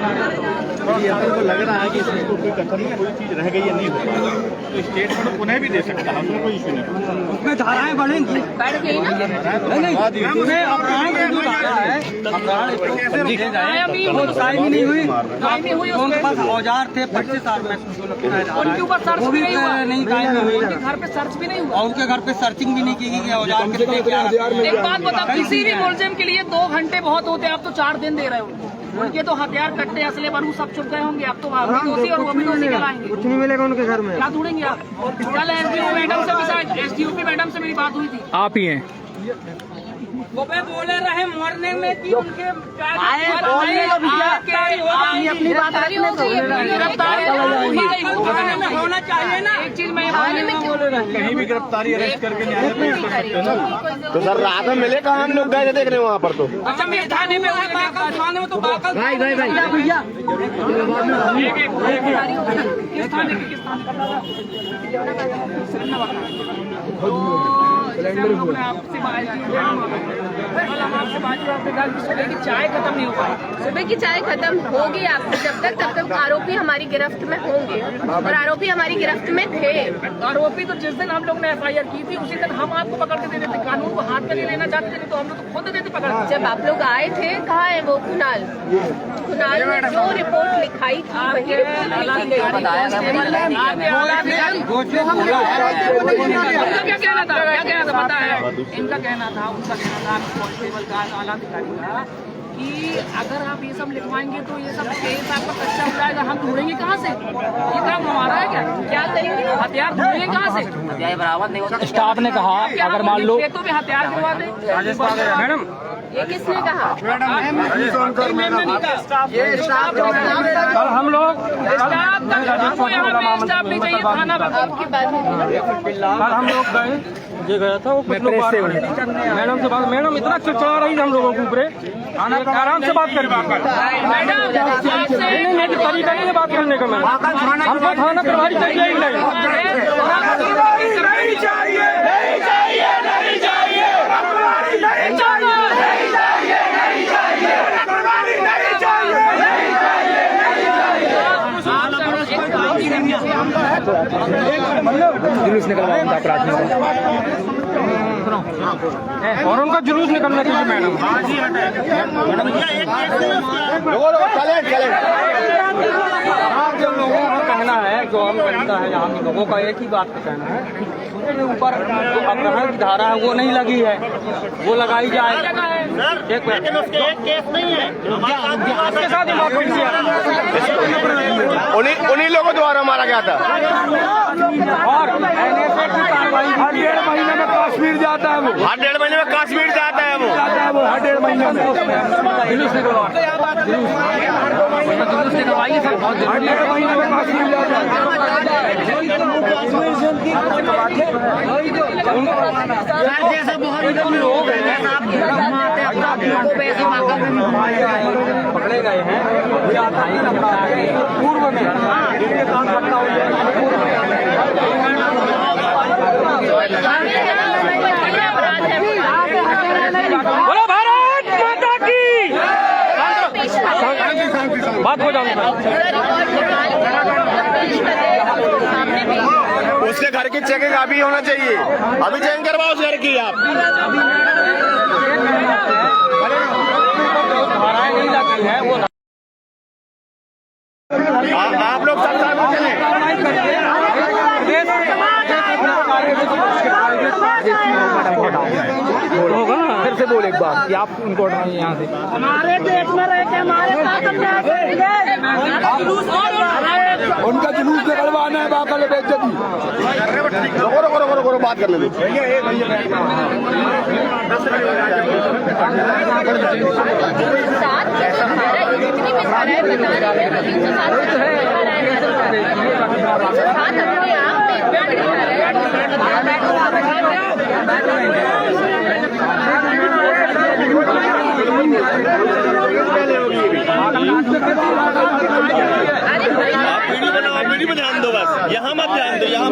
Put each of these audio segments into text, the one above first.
अपन को लग रहा है कि इसमें कोई कथन में कोई चीज रह गई है, नहीं हो पाएगी तो स्टेटमेंट पुनः भी दे सकता है, उसमें कोई इशू नहीं। उसमें धाराएं बढ़ेंगी, बढ़ गई ना। नहीं उसमें अपराध की जो धारा है, वो कायम नहीं हुई। उनके पास औजार थे 25 साल में, उनके ऊपर सर्च वो भी नहीं हुआ, नहीं कायम हुई। उनके घर पे सर्च भी नहीं हुआ, और उनके घर पे सर्चिंग भी नहीं की गई कि औजार कितने क्या। एक बात बताओ, किसी भी मुलजिम के लिए 2 घंटे बहुत होते हैं, आप तो 4 दिन दे रहे हो उनको। उनके तो हथियार कट्टे असले बारूद सब चुप गए होंगे, आप तो दोषी और वो भी दोषी कहलाएंगे। कुछ नहीं मिलेगा उनके घर में। क्या ढूंढेंगे आप? कल एसडीओपी मैडम से मेरी बात हुई थी, आप ही हैं वो पे बोले रहे मरने में कि उनके अपनी बात होना चाहिए ना। एक चीज मैं कहीं भी गिरफ्तारी अरेस्ट करके न्याय पेश कर सकते हैं ना। तो सर रात में मिले कहाँ हम लोग गए थे देखने वहाँ पर? तो अच्छा मैं थाने में थाने में तो बाकल भाई भैया किस थाने के हम आपसे सुबह की चाय खत्म नहीं हो पाई। सुबह की चाय खत्म होगी आपको जब तक, तब तक आरोपी हमारी गिरफ्त में होंगे और आरोपी हमारी गिरफ्त में थे। आरोपी तो जिस दिन हम लोग ने FIR की थी उसी दिन हम आपको पकड़ के दे देते, कानून को हाथ में नहीं लेना चाहते थे तो हम लोग तो खुद देते पकड़। जब आप लोग आए थे, कहाँ है वो कुणाल ने जो रिपोर्ट लिखाई थी वही रिपोर्ट लिखी गई। क्या कहना था, क्या कहना था पता है? इनका कहना था, उनका कहना था कांस्टेबल का, आला अधिकारी का, कि अगर आप ये सब लिखवाएंगे तो ये सब केस आपका कच्चा हो जाएगा, हम ढूंढेंगे कहाँ से? ये काम हमारा है क्या? क्या करेंगे? हथियार ढूंढेंगे कहाँ से? बराबर नहीं होता। स्टाफ ने कहा अगर मान लो खेतों में हथियार गिरवा दे। मैडम ये किसने कहा? कल हम लोग आपकी बात है। कल हम लोग गए, ये गया था वो कुछ लोग बात कर रहे थे। मैडम से बात, मैडम इतना चिड़चिड़ा रही थी हम लोगों के ऊपर, आराम से बात कर नहीं तरीका नहीं है बात करने का। मैम हमको थाना प्रभारी चाहिए ही नहीं। जुलूस निकलवा अपराधियों का और उनका जुलूस निकलना चाहिए मैडम। जो लोगों का कहना है, जो हम कहता है यहाँ के लोगों का एक ही बात का कहना है, उसके ऊपर जो अपहरण की धारा है वो नहीं लगी है, वो लगाई जाए। एक मिनट, केस नहीं है उसके साथ ही बात हुई थी। उन्हीं लोगों द्वारा मारा गया था। और NSA की कार्रवाई हर 1.5 महीने में कश्मीर जाता है वो, हर 1.5 महीने में कश्मीर जाता है वो हर 1.5 महीने में जुलूस निकलवाइए, हर 1.5 महीने में कश्मीर जाता है। पकड़े गए हैं पूर्व में इनके साथ घटना हो जाए। बोलो भारत माता की। बात हो जाए, उसके घर की चेकिंग अभी होना चाहिए, अभी चेकिंग करवाओ उस घर की। आप धाराएं नहीं लगी है वो आप लोग सब साथ में चले। होगा फिर से बोल एक बार कि आप उनको हटाइए यहाँ से। हमारे देश में रह के हमारे साथ उनका जुलूस निकलवाना है, बाकल बेइज्जती। रोको बात करने दो। साथ जितनी भी धाराएं बता रही है 307 अपने आप में इतना बड़ी धारा है। पे ध्यान दो बस, यहाँ मत ध्यान दो, यहाँ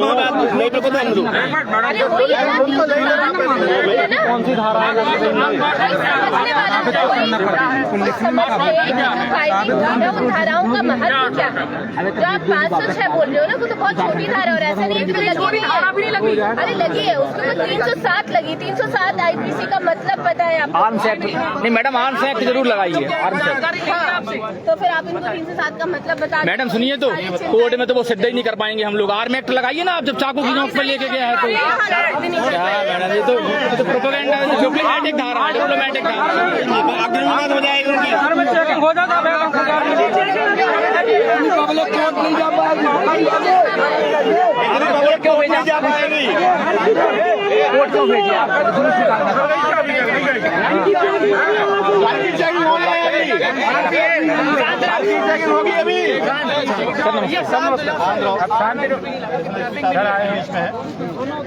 मैटर को ध्यान दो। अरे वही है ना, कौन सी धारा है? उन धाराओं का महत्व क्या है? जो आप 506 बोल रहे हो ना, वो तो बहुत छोटी धारा और ऐसा नहीं है कि लगी भी लगी। अरे लगी है, उसको तो 307 लगी। 307 आईपीसी का मतलब पता है आपको? आर्म्स एक्ट नहीं मैडम, आर्म्स एक्ट जरूर लगाइए, आर्म्स एक्ट। तो फिर आप इनको 307 का मतलब बता। मैडम सुनिए, तो कोर्ट में तो वो सिद्ध ही नहीं कर पाएंगे हम लोग। आर्म एक्ट लगाइए ना आप, जब चाकू की नोक पर लेके गया है तो। मैडम ये तो प्रोपेगेंडा है, डिप्लोमेटिक धारा है, डिप्लोमेटिक धारा अग्निमात हो जाएगी उनकी। चेकिंग हो जाता है। पब्लिक कोर्ट नहीं जा पाएगी, कोर्ट क्यों भेजिए आप? चेकिंग होगी अभी।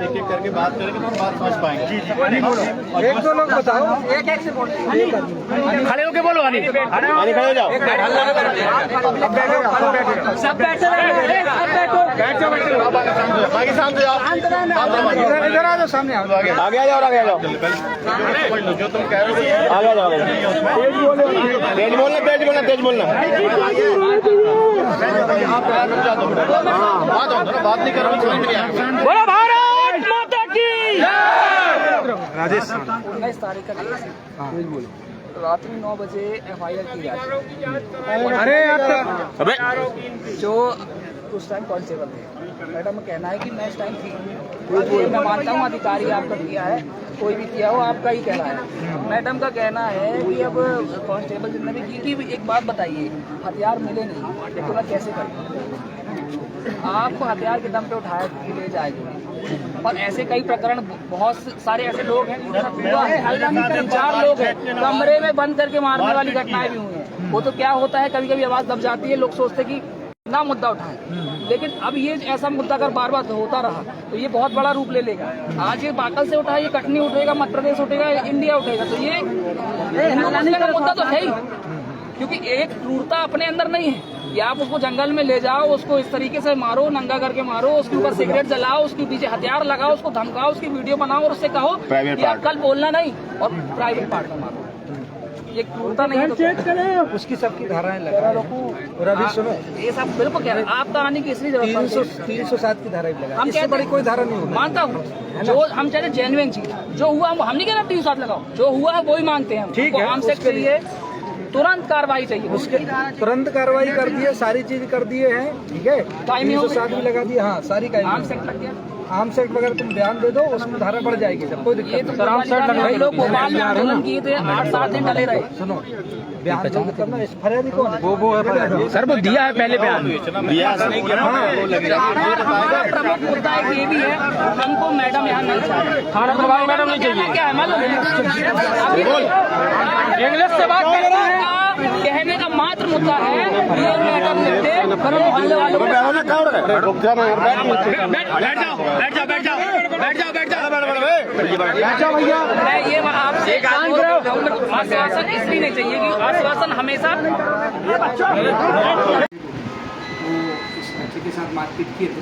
एक एक करके बात करेंगे तो हम बात समझ पाएंगे। एक दो लोग बताओ, एक से बोलो, खड़े होके बोलो। अरे खड़े हो जाओ। सब बैठे बाकी शांत हो जाओ, इधर आ जाओ, सामने आओ। आगे आ जाओ, आगे आ जाओ, जो तुम कह रहे हो आगे आ जाओ। तेज बोलना, तेज बोलना, तेज बोलना। बात नहीं कर रहा हूँ, समझ में नहीं आ रहा। बोलो भारत माता की। राजस्थान 19 तारीख का केस रात्रि 9 बजे FIR की जाती। अरे यार, अबे जो उस टाइम कांस्टेबल थे, मैडम का कहना है कि मैं इस टाइम थी। मैं मानता हूँ अधिकारी आपका किया है, कोई भी किया हो, आपका ही कहना है। मैडम का कहना है कि अब कांस्टेबल जितने भी की एक बात बताइए, हथियार मिले नहीं लेकिन मैं कैसे करूँ? आपको हथियार के दम पे उठाया ले जाएगी। और ऐसे कई प्रकरण, बहुत सारे ऐसे लोग हैं जिनके साथ हुआ है। 4 लोग हैं कमरे में बंद करके मारने वाली घटनाएं भी हुई हैं। वो तो क्या होता है, कभी कभी आवाज दब जाती है, लोग सोचते कि ना मुद्दा उठाएं, लेकिन अब ये ऐसा मुद्दा अगर बार बार होता रहा तो ये बहुत बड़ा रूप ले लेगा। आज ये बाकल से उठा, ये कटनी उठेगा, मध्य प्रदेश उठेगा, इंडिया उठेगा, तो ये हिंदू मुस्लिम का मुद्दा तो है ही। क्योंकि एक क्रूरता अपने अंदर नहीं है कि आप उसको जंगल में ले जाओ, उसको इस तरीके से मारो, नंगा करके मारो, उसके ऊपर सिगरेट जलाओ, उसके पीछे हथियार लगाओ, उसको धमकाओ, उसकी वीडियो बनाओ और उससे कहो कि आप कल बोलना नहीं, और प्राइवेट पार्ट में मारो। ये क्रूरता नहीं है तो उसकी सबकी धाराएं लगा। और अभी सुनो, ये सब बिल्कुल कह रहे हैं, आप कहानी की इसलिए जरूरत है। 307 की धाराएं लगा, हम इससे बड़ी कोई धारा नहीं होगी। मानता हूँ, जो हम चाहते हैं जेन्युइन चीज जो हुआ, हम नहीं कह रहे 307 लगाओ, जो हुआ है वही मांगते हैं। ठीक है, हमसे चाहिए तुरंत कार्रवाई चाहिए, उसके तुरंत कार्रवाई कर दी है, सारी चीज कर दिए हैं। ठीक है, 307 भी लगा दिया। हाँ, सारी का आर्म सेक्ट लग गया। आर्म सेक्ट वगैरह तुम ध्यान दे दो, उसमें धारा बढ़ जाएगी, जब कोई दिक्कत नहीं। कई लोग भोपाल में आंदोलन किए थे, 8-7 दिन डले रहे। सुनो, बयान करना, फरियादी कौन है? वो है सर, वो दिया है पहले बयान दिया प्रमुख मुद्दा एक ये भी है, हमको मैडम यहाँ नहीं चाहिए, थाना प्रभारी मैडम नहीं चाहिए। क्या है मालूम? इंग्लिश से बात कर रहे हैं, कहने का मात्र मुद्दा है ये मैडम निपटे, फिर मोहल्ले वालों को मैं ये आपसे आश्वासन इसलिए नहीं चाहिए कि आश्वासन हमेशा इस बच्चे के साथ मारपीट किए थे।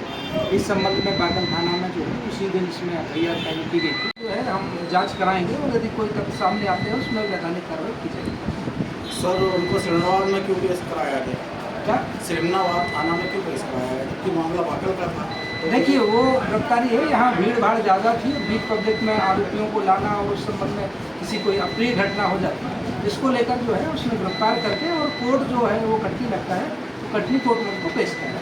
इस संबंध में बागल थाना में जो है उसी दिन इसमें FIR फाइल की गई थी। जो है हम जांच कराएंगे और यदि कोई तथ्य सामने आते हैं उसमें वैधानिक कार्रवाई की जाएगी। सर, उनको सिरमनाबाद में क्यों केस कराया गया? क्या सिरमनाबाद थाना में क्यों केस कराया गया? क्योंकि मामला बाकल का था। देखिए, वो गिरफ्तारी है, यहाँ भीड़ भाड़ ज़्यादा थी, बीच पब्लिक में आरोपियों को लाना और उस संबंध में किसी कोई अप्रिय घटना हो जाती है, इसको लेकर जो है उसमें गिरफ्तार करके और कोर्ट जो है वो कटनी लगता है, तो कटनी कोर्ट में उनको पेश किया है।